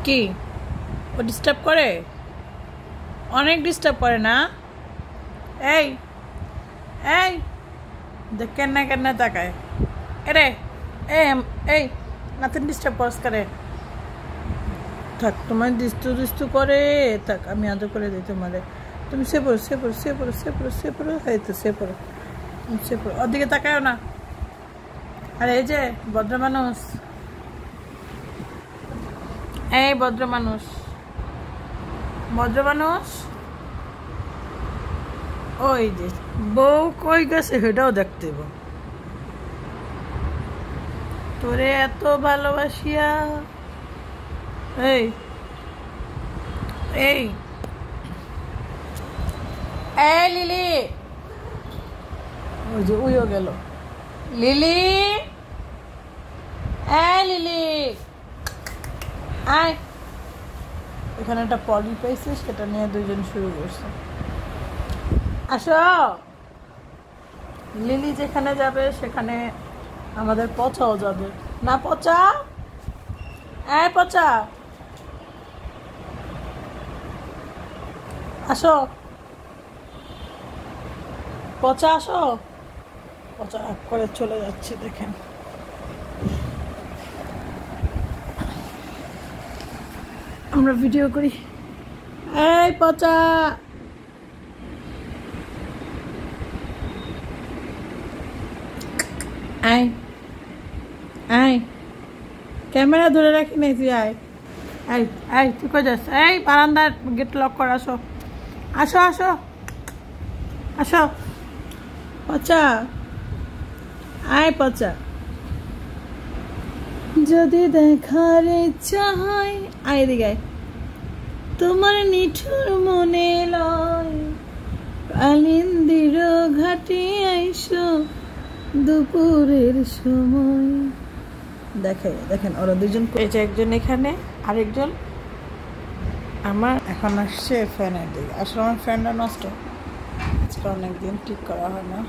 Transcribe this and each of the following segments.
কি ও ডিস্টার্ব করে? অনেক ডিস্টার্ব করে না? এই এই দেখ কেন্না তাকায় এরে এই নাতিন ডিস্টার্ব করস করে। থাক তোমার দিস্তু করে থাক, আমি আদর করে দিই তোমারে। তুমি সে পড়ো এই তো সে পড়ো ওদিকে তাকায়ও না। আর এই যে ভদ্র মানুষ, এই ভদ্র মানুষ ওই যে বউ কই গেছে সেটাও দেখতে তোরে এত ভালোবাসিয়া। এই এই এই লিলি, ওই যে উইও গেল লিলি। এই লিলি আয়, এখানে একটা পলি পাইছে, সেটা নিয়ে দুইজন শুরু করছে। আসো, লিলি যেখানে যাবে সেখানে আমাদের পচাও যাবে না। পচা পচা আসো, পচা আসো। পচা রাগ করে চলে যাচ্ছে, দেখেন। আমরা ভিডিও করি। এই পচা, আয় আয়, ক্যামেরা ধরে রাখি নাই তুই। আয় আয় আয়, তুই কই যাস? এই বারান্দার গেট লক কর। আসো আসো আসো আসো পচা, আয় পচা। যদি দেখার ইচ্ছা হয়, আয় এদিকে, তোমার নিঠুর মনে লয়, কালিন্দির ঘাটে আইসো দুপুরের সময়। দেখেন ওরা দুজন, একজন এখানে, আরেকজন আমার এখন আসছে ফ্যানের দিকে। আসলে আমার ফ্যানটা নষ্ট, আজকে অনেকদিন ঠিক করা হয় না।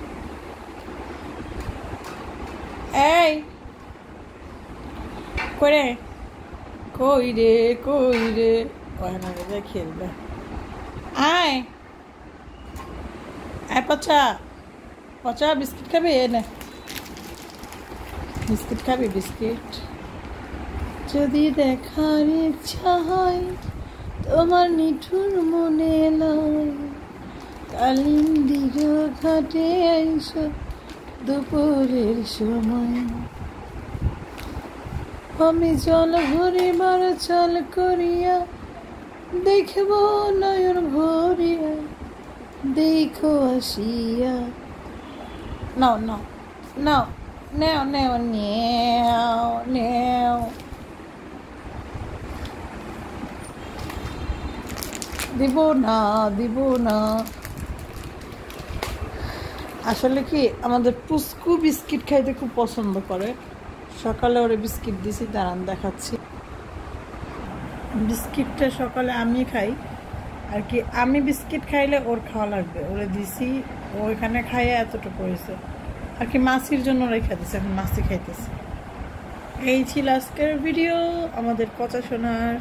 এই করে কই রে ওখানে খেলবে। আয় আয় পচা বিস্কিট খাবি? না বিস্কিট খাবি? বিস্কিট। যদি দেখার ইচ্ছা হয়, তোমার নিঠুর মনে লয়, কালিন্দির ঘাটে আইসো দুপুরের সময়। আমি জল ভরিবার চল করিয়া, দেখব নয়ন ভরিয়া, দেখো আসিয়া। নাও নাও নাও নেও নেও নেও নেও। দিব না। আসলে কি, আমাদের পুস্কু বিস্কিট খাইতে খুব পছন্দ করে। সকালে ওরে বিস্কিট দিছি, দাঁড়ান দেখাচ্ছি। বিস্কিটটা সকালে আমি খাই, আর কি আমি বিস্কিট খাইলে ওর খাওয়া লাগবে, ওরে দিছি। ও এখানে খাইয়ে এতটুকু হয়েছে, আর কি মাসির জন্য রেখে দিছে, এখন মাসি খাইতেছে। এই ছিল আজকের ভিডিও আমাদের পচা সোনার।